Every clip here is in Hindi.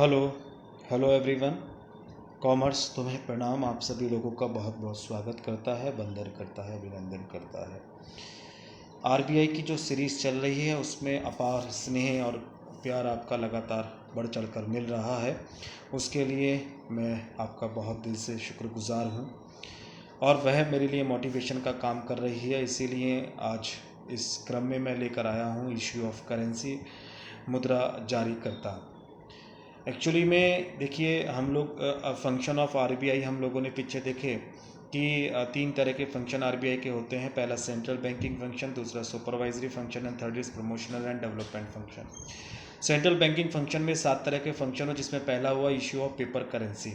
Hello hello everyone. कॉमर्स तुम्हें प्रणाम। आप सभी लोगों का बहुत बहुत स्वागत करता है, वंदन करता है, अभिनंदन करता है। आरबीआई की जो सीरीज़ चल रही है उसमें अपार स्नेह और प्यार आपका लगातार बढ़ चढ़कर मिल रहा है। उसके लिए मैं आपका बहुत दिल से शुक्रगुजार हूँ और वह मेरे लिए मोटिवेशन का काम कर रही है। इसीलिए आज इस क्रम में मैं लेकर आया हूँ इश्यू ऑफ करेंसी, मुद्रा जारी करता। एक्चुअली में देखिए, हम लोग फंक्शन ऑफ आरबीआई हम लोगों ने पीछे देखे कि तीन तरह के फंक्शन आरबीआई के होते हैं। पहला सेंट्रल बैंकिंग फंक्शन, दूसरा supervisory function and third is promotional and development function. Central banking function में 7 तरह के फंक्शन हो, जिसमें पहला हुआ इश्यू ऑफ पेपर करेंसी।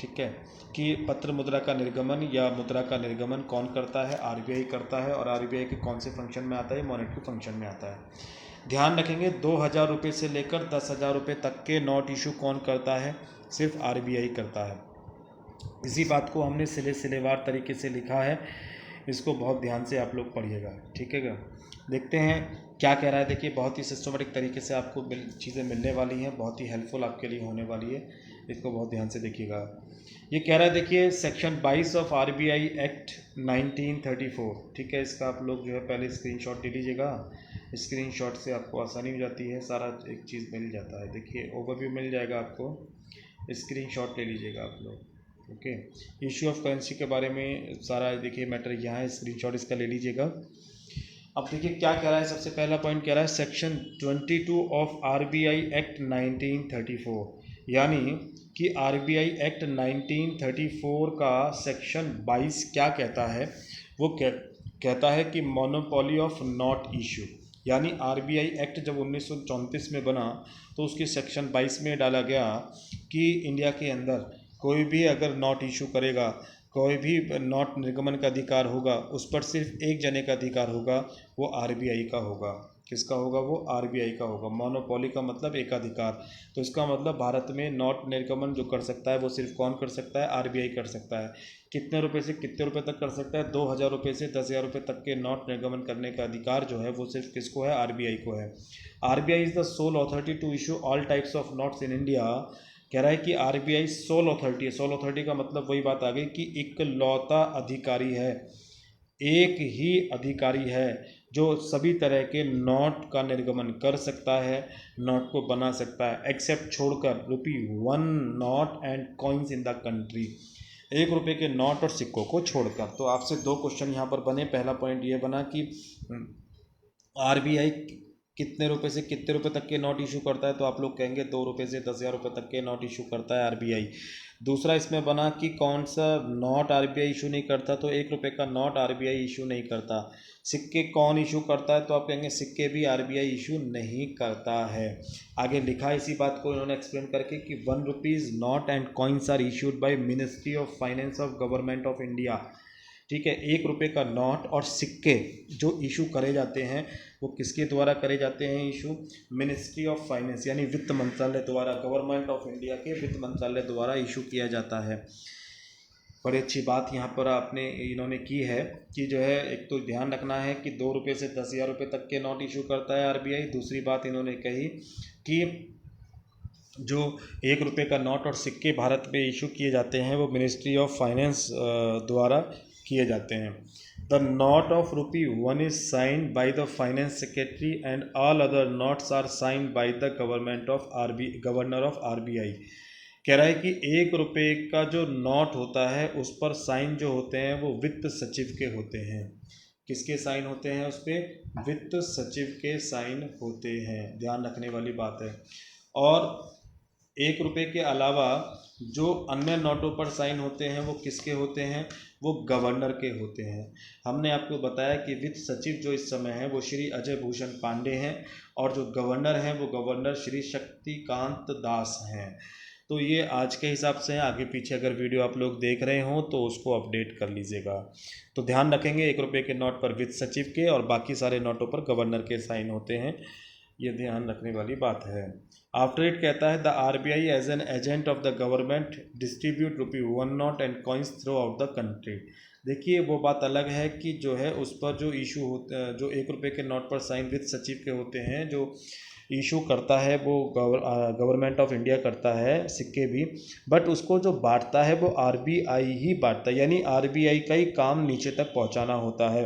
ठीक है, कि पत्र मुद्रा का निर्गमन या मुद्रा का निर्गमन कौन करता है? आरबीआई करता है। और आरबीआई के कौन से फंक्शन में आता है? मॉनेटरी फंक्शन में आता है। ध्यान रखेंगे, 2,000 रुपये से लेकर 10,000 रुपये तक के नोट इशू कौन करता है? सिर्फ आरबीआई करता है। इसी बात को हमने सिलेवार तरीके से लिखा है, इसको बहुत ध्यान से आप लोग पढ़िएगा, ठीक है क्या? देखते हैं क्या कह रहा है। देखिए, बहुत ही सिस्टमेटिक तरीके से आपको चीज़ें मिलने वाली हैं, बहुत ही हेल्पफुल आपके लिए होने वाली है। इसको बहुत ध्यान से देखिएगा। ये कह रहा है, देखिए, सेक्शन 22 ऑफ आरबीआई एक्ट 1934। ठीक है, इसका आप लोग जो है पहले स्क्रीनशॉट ले लीजिएगा। स्क्रीनशॉट से आपको आसानी हो जाती है, सारा एक चीज़ मिल जाता है। देखिए, ओवरव्यू मिल जाएगा आपको, स्क्रीनशॉट ले लीजिएगा आप लोग। ओके, इश्यू ऑफ करेंसी के बारे में सारा देखिए मैटर यहाँ है, स्क्रीनशॉट इसका ले लीजिएगा। अब देखिए क्या कह रहा है। सबसे पहला पॉइंट कह रहा है सेक्शन 22 ऑफ आरबीआई एक्ट 1934, यानी कि आरबीआई एक्ट 1934 का सेक्शन 22 क्या कहता है? वो कहता है कि मोनोपोली ऑफ नॉट इशू, यानी आरबीआई एक्ट जब 1934 में बना तो उसके सेक्शन 22 में डाला गया कि इंडिया के अंदर कोई भी अगर नोट इशू करेगा, कोई भी नोट निर्गमन का अधिकार होगा, उस पर सिर्फ एक जने का अधिकार होगा, वो आरबीआई का होगा। किसका होगा? वो आरबीआई का होगा। मोनोपोली का मतलब एकाधिकार। तो इसका मतलब भारत में नोट निर्गमन जो कर सकता है वो सिर्फ कौन कर सकता है? आरबीआई कर सकता है। कितने रुपए से कितने रुपए तक कर सकता है? 2,000 रुपये से 10,000 रुपये तक के नोट निर्गमन करने का अधिकार जो है वो सिर्फ किसको है? आरबीआई को है। RBI is the sole authority to issue all types of notes in India. कह रहा है कि आरबीआई सोल अथॉरिटी है। सोल अथॉरिटी का मतलब वही बात आ गई कि इकलौता अधिकारी है, एक ही अधिकारी है जो सभी तरह के नोट का निर्गमन कर सकता है, नोट को बना सकता है, एक्सेप्ट छोड़कर ₹1 note and coins in the country. 1 रुपये के नोट और सिक्कों को छोड़कर। तो आपसे 2 क्वेश्चन यहाँ पर बने। पहला पॉइंट ये बना कि आरबीआई कितने रुपए से कितने रुपए तक के नोट इशू करता है? तो आप लोग कहेंगे 2 रुपये से 10,000 रुपये तक के नोट इशू करता है आरबीआई। दूसरा इसमें बना कि कौन सा नोट आरबीआई इशू नहीं करता? तो 1 रुपये का नोट आरबीआई इशू नहीं करता। सिक्के कौन इशू करता है? तो आप कहेंगे सिक्के भी आरबीआई इशू नहीं करता है। आगे लिखा इसी बात को इन्होंने एक्सप्लेन करके कि ₹1 note and coins are issued by ministry of finance of government of India. ठीक है, 1 रुपये का नोट और सिक्के जो इशू करे जाते हैं वो किसके द्वारा करे जाते हैं इशू? मिनिस्ट्री ऑफ फाइनेंस, यानी वित्त मंत्रालय द्वारा, गवर्नमेंट ऑफ इंडिया के वित्त मंत्रालय द्वारा इशू किया जाता है। बड़ी अच्छी बात यहाँ पर आपने इन्होंने की है कि जो है, एक तो ध्यान रखना है कि 2 रुपये से 10,000 रुपये तक के नोट इशू करता है आरबीआई। दूसरी बात इन्होंने कही कि जो 1 रुपये का नोट और सिक्के भारत में इशू किए जाते हैं वो मिनिस्ट्री ऑफ फाइनेंस द्वारा किए जाते हैं। The note of ₹1 is signed by the finance secretary and all other notes are signed by the governor of RBI. कह रहा है कि 1 रुपये का जो नोट होता है उस पर साइन जो होते हैं वो वित्त सचिव के होते हैं। किसके साइन होते हैं उस पर? वित्त सचिव के साइन होते हैं। ध्यान रखने वाली बात है। और 1 रुपये के अलावा जो अन्य नोटों पर साइन होते हैं वो किसके होते हैं? वो गवर्नर के होते हैं। हमने आपको बताया कि वित्त सचिव जो इस समय है वो श्री अजय भूषण पांडे हैं और जो गवर्नर हैं वो गवर्नर श्री शक्तिकांत दास हैं। तो ये आज के हिसाब से हैं। आगे पीछे अगर वीडियो आप लोग देख रहे हो तो उसको अपडेट कर लीजिएगा। तो ध्यान रखेंगे, 1 रुपये के नोट पर वित्त सचिव के और बाकी सारे नोटों पर गवर्नर के साइन होते हैं। ये ध्यान रखने वाली बात है। आफ्टर इट कहता है the RBI as an agent of the government distribute ₹1 note and coins throughout the country. देखिए, वो बात अलग है कि जो है उस पर जो इशू होता है, जो 1 रुपये के नोट पर साइन वित्त सचिव के होते हैं, जो इशू करता है वो गवर्नमेंट ऑफ इंडिया करता है सिक्के भी, बट उसको जो बांटता है वो आरबीआई ही बांटता है, यानी आरबीआई का ही काम नीचे तक पहुंचाना होता है।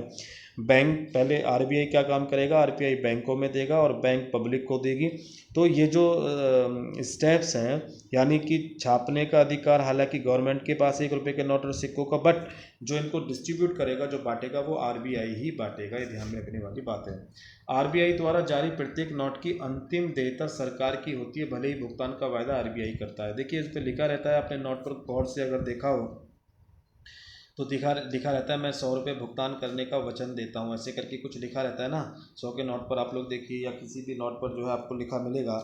बैंक पहले आरबीआई क्या काम करेगा, आरबीआई बैंकों में देगा और बैंक पब्लिक को देगी। तो ये जो स्टेप्स हैं, यानी कि छापने का अधिकार हालांकि गवर्नमेंट के पास 1 रुपये के नोट और सिक्कों का, बट जो इनको डिस्ट्रीब्यूट करेगा, जो बांटेगा, वो आरबीआई ही बांटेगा। ये ध्यान में रखने वाली बात है। आरबीआई द्वारा जारी प्रत्येक नोट की अंतिम देयता सरकार की होती है, भले ही भुगतान का वायदा आरबीआई करता है। देखिए इस पर लिखा रहता है, अपने नोट पर गौर से अगर देखा हो तो लिखा रहता है, मैं 100 रुपये भुगतान करने का वचन देता हूँ, ऐसे करके कुछ लिखा रहता है ना। 100 के नोट पर आप लोग देखिए, या किसी भी नोट पर जो है आपको लिखा मिलेगा,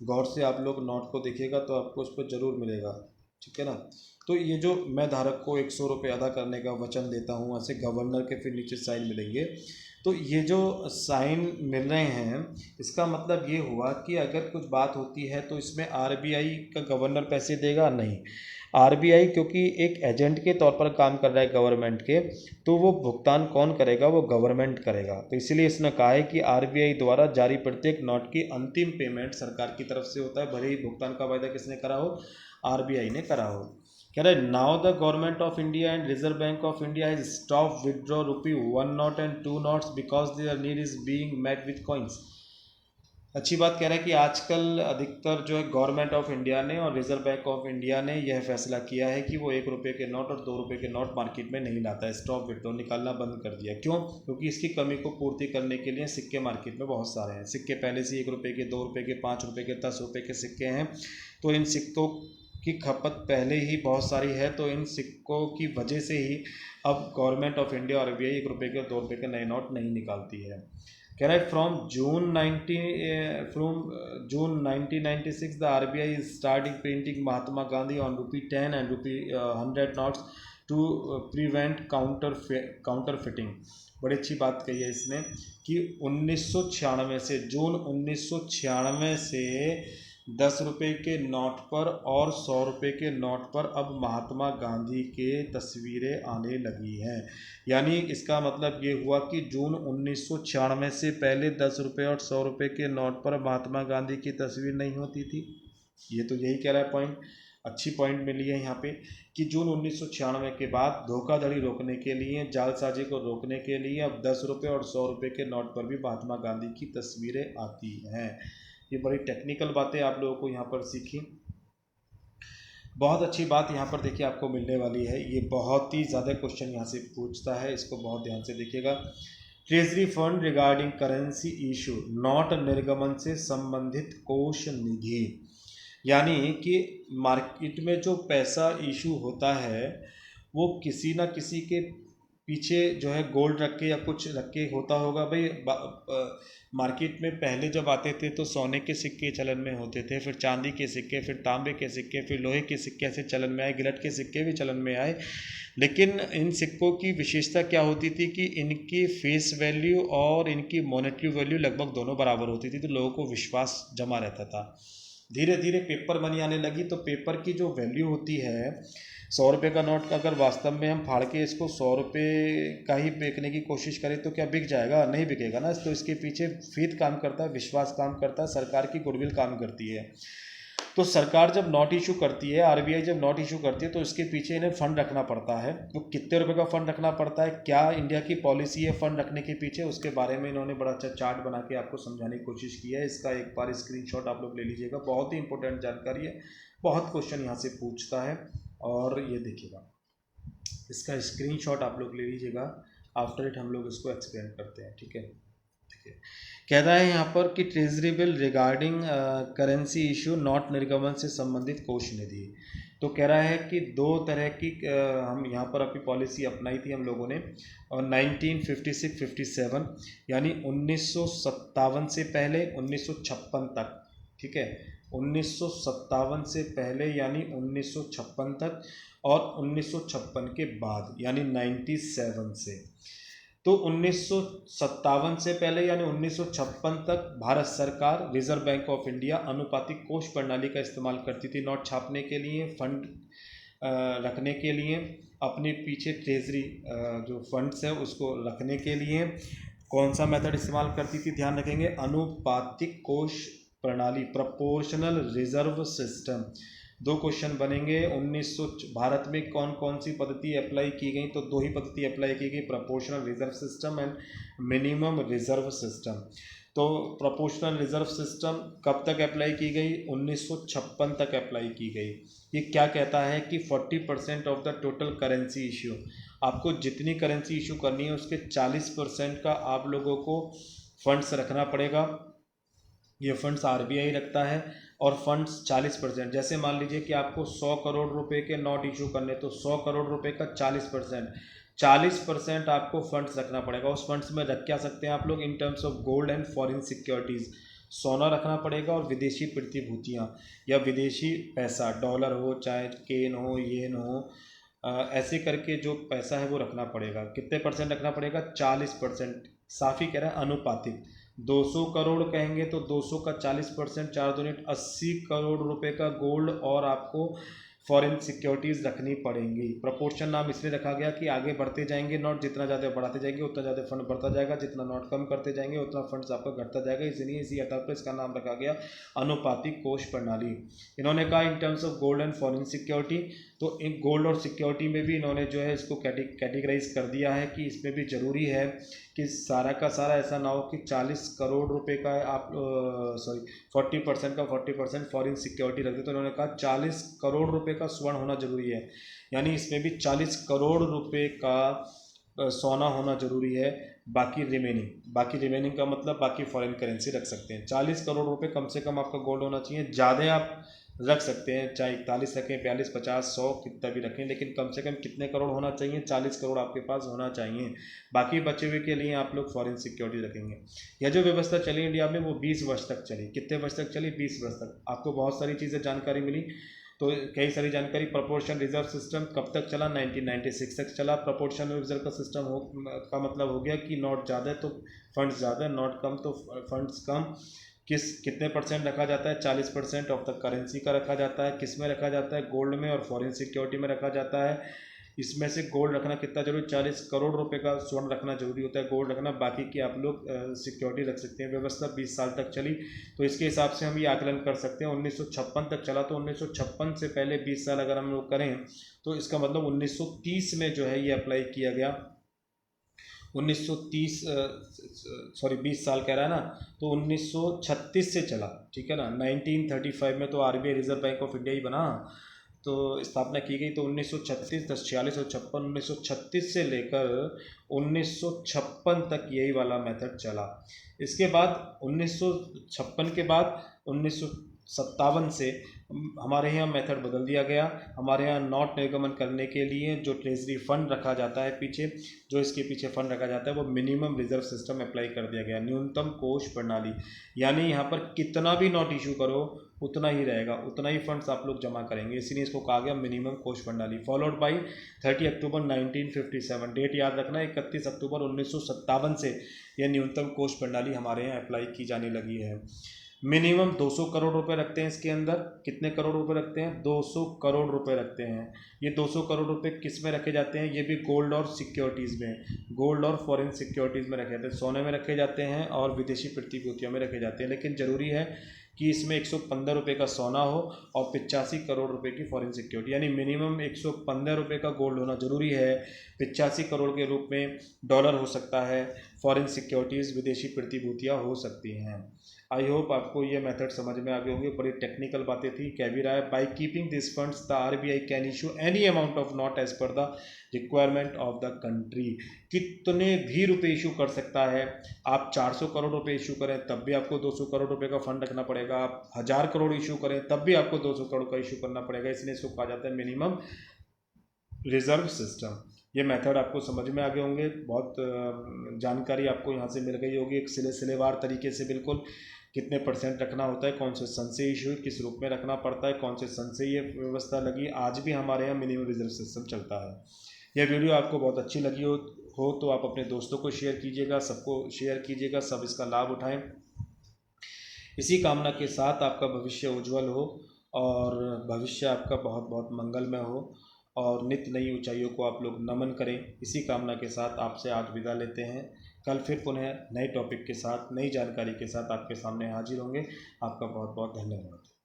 गौर से आप लोग नोट को देखिएगा तो आपको उस पर ज़रूर मिलेगा, ठीक है ना। तो ये जो मैं धारक को 100 रुपये अदा करने का वचन देता हूँ, ऐसे गवर्नर के फिर नीचे साइन मिलेंगे। तो ये जो साइन मिल रहे हैं, इसका मतलब ये हुआ कि अगर कुछ बात होती है तो इसमें आरबीआई का गवर्नर पैसे देगा नहीं। आरबीआई क्योंकि एक एजेंट के तौर पर काम कर रहा है गवर्नमेंट के, तो वो भुगतान कौन करेगा, वो गवर्नमेंट करेगा। तो इसीलिए इसने कहा है कि आरबीआई द्वारा जारी प्रत्येक नोट की अंतिम पेमेंट सरकार की तरफ से होता है, भले ही भुगतान का वायदा किसने करा हो, आरबीआई ने करा हो। कह रहे now the government of India and Reserve bank of India has stop withdraw ₹1 note and 2 notes because there need is being met with coins. अच्छी बात कह रहा है कि आजकल अधिकतर जो है गवर्नमेंट ऑफ इंडिया ने और रिजर्व बैंक ऑफ इंडिया ने यह फैसला किया है कि वो 1 रुपये के नोट और 2 रुपये के नोट मार्केट में नहीं लाता है, स्टॉप विड्रॉ निकालना बंद कर दिया। क्यों? क्योंकि इसकी कमी को पूर्ति करने के लिए सिक्के मार्केट में बहुत सारे हैं। सिक्के पहले से 1 रुपये के, 2 रुपये के, 5 रुपये के, 10 रुपये के सिक्के हैं। तो इन सिक्कों की खपत पहले ही बहुत सारी है, तो इन सिक्कों की वजह से ही अब गवर्नमेंट ऑफ इंडिया और आरबीआई 1 रुपये के और 2 रुपये के नए नोट नहीं निकालती है। कह रहा है from June 1996 the RBI starting printing Mahatma Gandhi on ₹10 and ₹100 notes to prevent counterfeiting. बड़ी अच्छी बात कही है इसने कि 1996 से, जून 1996 से 10 रुपये के नोट पर और 100 रुपये के नोट पर अब महात्मा गांधी के तस्वीरें आने लगी हैं। यानी इसका मतलब ये हुआ कि जून 1996 से पहले 10 रुपये और 100 रुपये के नोट पर महात्मा गांधी की तस्वीर नहीं होती थी। ये तो यही कह रहा है पॉइंट, अच्छी पॉइंट मिली है यहाँ पे कि जून 1996 के बाद धोखाधड़ी रोकने के लिए, जालसाजी को रोकने के लिए अब 10 रुपये और 100 रुपये के नोट पर भी महात्मा गांधी की तस्वीरें आती हैं। ये बड़ी टेक्निकल बातें आप लोगों को यहाँ पर सीखी। बहुत अच्छी बात यहाँ पर देखिए आपको मिलने वाली है। ये बहुत ही ज़्यादा क्वेश्चन यहाँ से पूछता है, इसको बहुत ध्यान से देखिएगा। Treasury fund regarding currency issue note निर्गमन से संबंधित कोष निधि, यानी कि मार्केट में जो पैसा इशू होता है वो किसी ना किसी के पीछे जो है गोल्ड रख के या कुछ रख के होता होगा। भाई मार्केट में पहले जब आते थे तो सोने के सिक्के चलन में होते थे, फिर चांदी के सिक्के, फिर तांबे के सिक्के, फिर लोहे के सिक्के ऐसे चलन में आए, गिलट के सिक्के भी चलन में आए। लेकिन इन सिक्कों की विशेषता क्या होती थी कि इनकी फेस वैल्यू और इनकी मॉनेटरी वैल्यू लगभग दोनों बराबर होती थी, तो लोगों को विश्वास जमा रहता था। धीरे धीरे पेपर मनी आने लगी, तो पेपर की जो वैल्यू होती है, 100 रुपये का नोट का अगर वास्तव में हम फाड़ के इसको 100 रुपये का ही बेचने की कोशिश करें तो क्या बिक जाएगा? नहीं बिकेगा ना। तो इसके पीछे फेथ काम करता है, विश्वास काम करता है, सरकार की गुडविल काम करती है। तो सरकार जब नोट इशू करती है, आरबीआई जब नोट इशू करती है, तो इसके पीछे इन्हें फंड रखना पड़ता है। तो कितने रुपए का फंड रखना पड़ता है, क्या इंडिया की पॉलिसी है फंड रखने के पीछे, उसके बारे में इन्होंने बड़ा अच्छा चार्ट बना के आपको समझाने की कोशिश की है। इसका एक बार स्क्रीनशॉट आप लोग ले लीजिएगा, बहुत ही इंपॉर्टेंट जानकारी है, बहुत क्वेश्चन यहाँ से पूछता है। और ये देखिएगा, इसका स्क्रीनशॉट आप लोग ले लीजिएगा, आफ्टर इट हम लोग इसको एक्सप्लेन करते हैं, ठीक है। कह रहा है यहाँ पर कि treasury bill regarding currency issue note निर्गमन से संबंधित कोष निधि। तो कह रहा है कि दो तरह की हम यहाँ पर अपनी पॉलिसी अपनाई थी हम लोगों ने, और 1956-57 यानी 1957 से पहले 1956 तक, ठीक है, 1957 से पहले यानी 1956 तक, और 1956 के बाद यानी 97 से। तो 1957 से पहले यानी 1956 तक भारत सरकार, रिजर्व बैंक ऑफ इंडिया अनुपातिक कोष प्रणाली का इस्तेमाल करती थी नोट छापने के लिए, फंड रखने के लिए, अपने पीछे ट्रेजरी जो फंड्स है उसको रखने के लिए। कौन सा मेथड इस्तेमाल करती थी, ध्यान रखेंगे, अनुपातिक कोष प्रणाली, प्रोपोर्शनल रिजर्व सिस्टम। 2 क्वेश्चन बनेंगे। 1900 भारत में कौन कौन सी पद्धति अप्लाई की गई, तो 2 ही पद्धति अप्लाई की गई, proportional reserve system and minimum reserve system. तो प्रोपोर्शनल रिजर्व सिस्टम कब तक अप्लाई की गई, 1956 तक अप्लाई की गई। ये क्या कहता है कि 40% of the total currency issue, आपको जितनी करेंसी इशू करनी है उसके 40% का आप लोगों को फंड्स रखना पड़ेगा। ये फंड्स आरबीआई रखता है। और फंड्स 40%, जैसे मान लीजिए कि आपको 100 करोड़ रुपए के नोट इशू करने, तो 100 करोड़ रुपए का 40% आपको फंड्स रखना पड़ेगा। उस फंड्स में रख क्या सकते हैं आप लोग, in terms of gold and foreign securities, सोना रखना पड़ेगा और विदेशी प्रतिभूतियाँ या विदेशी पैसा, डॉलर हो चाहे केन हो येन हो, ऐसे करके जो पैसा है वो रखना पड़ेगा। कितने परसेंट रखना पड़ेगा, 40%। साफ ही कह रहा है अनुपातिक, 200 करोड़ कहेंगे तो 200 का 40%, 4 दूनी 80 करोड़ रुपए का गोल्ड और आपको फॉरेन सिक्योरिटीज़ रखनी पड़ेंगी। प्रपोर्शन नाम इसलिए रखा गया कि आगे बढ़ते जाएंगे नोट, जितना ज़्यादा बढ़ाते जाएंगे उतना ज़्यादा फंड बढ़ता जाएगा, जितना नोट कम करते जाएंगे उतना फंड्स आपका घटता जाएगा, इसलिए इसी आधार पर इसका नाम रखा गया अनुपातिक कोष प्रणाली। इन्होंने कहा in terms of gold and foreign security, तो इन गोल्ड और सिक्योरिटी में भी इन्होंने जो है इसको कैटेगराइज कर दिया है कि इसमें भी ज़रूरी है कि सारा का सारा ऐसा ना हो कि 40 करोड़ रुपए का आप 40% का 40% फॉरेन सिक्योरिटी रख दे। तो इन्होंने कहा 40 करोड़ रुपए का स्वर्ण होना जरूरी है, यानी इसमें भी 40 करोड़ रुपए का सोना होना जरूरी है। बाकी रिमेनिंग का मतलब बाकी फॉरेन करेंसी रख सकते हैं। 40 करोड़ रुपए कम से कम आपका गोल्ड होना चाहिए। ज़्यादा आप रख सकते हैं, चाहे 41 रखें, 42, 50, 100 कितना भी रखें, लेकिन कम से कम कितने करोड़ होना चाहिए, 40 करोड़ आपके पास होना चाहिए। बाकी बचे हुए के लिए आप लोग फॉरेन सिक्योरिटी रखेंगे। यह जो व्यवस्था चली इंडिया में वो 20 वर्ष तक चली। कितने वर्ष तक चली, 20 वर्ष तक। आपको बहुत सारी चीज़ें जानकारी मिली, तो कई सारी जानकारी। प्रोपोर्शनल रिजर्व सिस्टम कब तक चला, 1996 तक चला। प्रोपोर्शनल रिजर्व का सिस्टम का मतलब हो गया कि नोट ज़्यादा है तो फंड्स ज़्यादा, नोट कम तो फंड्स कम। कितने परसेंट रखा जाता है, 40% ऑफ द करेंसी का रखा जाता है। किस में रखा जाता है, गोल्ड में और फॉरेन सिक्योरिटी में रखा जाता है। इसमें से गोल्ड रखना कितना जरूरी, 40 करोड़ रुपए का स्वर्ण रखना जरूरी होता है, गोल्ड रखना। बाकी की आप लोग सिक्योरिटी रख सकते हैं। व्यवस्था 20 साल तक चली, तो इसके हिसाब से हम ये आकलन कर सकते हैं 1956 तक चला। तो 1956 से पहले 20 साल अगर हम लोग करें तो इसका मतलब 1930 में जो है ये अप्लाई किया गया। 1930 20 साल कह रहा है ना, तो 1936 से चला, ठीक है ना। 1935 में तो RBI reserve bank of India ही बना, तो स्थापना की गई। तो 1936, 46 और 56, 1936 से लेकर 1956 तक यही वाला मेथड चला। इसके बाद 1956 के बाद 1957 से हमारे यहाँ मेथड बदल दिया गया। हमारे यहाँ नोट निर्गमन करने के लिए जो ट्रेजरी फंड रखा जाता है पीछे, जो इसके पीछे फंड रखा जाता है, वो मिनिमम रिजर्व सिस्टम अप्लाई कर दिया गया, न्यूनतम कोष प्रणाली। यानी यहाँ पर कितना भी नोट इशू करो उतना ही रहेगा, उतना ही फंड्स आप लोग जमा करेंगे, इसीलिए इसको कहा गया मिनिमम कोष प्रणाली। फॉलोड बाई 30 अक्टूबर 1957, डेट याद रखना, 31 अक्टूबर 1957 से यह न्यूनतम कोष प्रणाली हमारे यहाँ अप्लाई की जाने लगी है। मिनिमम 200 करोड़ रुपए रखते हैं इसके अंदर। कितने करोड़ रुपए रखते हैं, 200 करोड़ रुपए रखते हैं। ये 200 करोड़ रुपए किस में रखे जाते हैं, ये भी गोल्ड और सिक्योरिटीज़ में, गोल्ड और फॉरेन सिक्योरिटीज़ में रखे जाते हैं। सोने में रखे जाते हैं और विदेशी प्रतिभूतियों में रखे जाते हैं, लेकिन ज़रूरी है कि इसमें 115 रुपये का सोना हो और 85 करोड़ रुपए की फॉरेन सिक्योरिटी, यानी मिनिमम 115 रुपये का गोल्ड होना जरूरी है। 85 करोड़ के रूप में डॉलर हो सकता है, फॉरेन सिक्योरिटीज़ विदेशी प्रतिभूतियाँ हो सकती हैं। आई होप आपको ये मेथड समझ में आ गए होंगे। बड़ी टेक्निकल बातें थी। कह भी रहा है, by keeping this funds the RBI can issue any amount of note as per the requirement of the country. कितने भी रुपए इशू कर सकता है। आप 400 करोड़ रुपए इशू करें तब भी आपको 200 करोड़ रुपए का फंड रखना पड़ेगा। आप 1000 करोड़ इशू करें तब भी आपको 200 करोड़ का इशू करना पड़ेगा, इसलिए इसको कहा जाता है मिनिमम रिजर्व सिस्टम। ये मेथड आपको समझ में आ गए होंगे। बहुत जानकारी आपको यहाँ से मिल गई होगी एक सिलेवार तरीके से, बिल्कुल कितने परसेंट रखना होता है, कौन से सन से इशू, किस रूप में रखना पड़ता है, कौन से सन से ये व्यवस्था लगी। आज भी हमारे यहाँ मिनिमम रिजर्व सिस्टम चलता है। यह वीडियो आपको बहुत अच्छी लगी हो तो आप अपने दोस्तों को शेयर कीजिएगा, सबको शेयर कीजिएगा, सब इसका लाभ उठाएं। इसी कामना के साथ आपका भविष्य उज्जवल हो और भविष्य आपका बहुत बहुत मंगलमय हो और नित्य नई ऊंचाइयों को आप लोग नमन करें। इसी कामना के साथ आपसे आज विदा लेते हैं। कल फिर पुनः नए टॉपिक के साथ, नई जानकारी के साथ आपके सामने हाजिर होंगे। आपका बहुत बहुत धन्यवाद।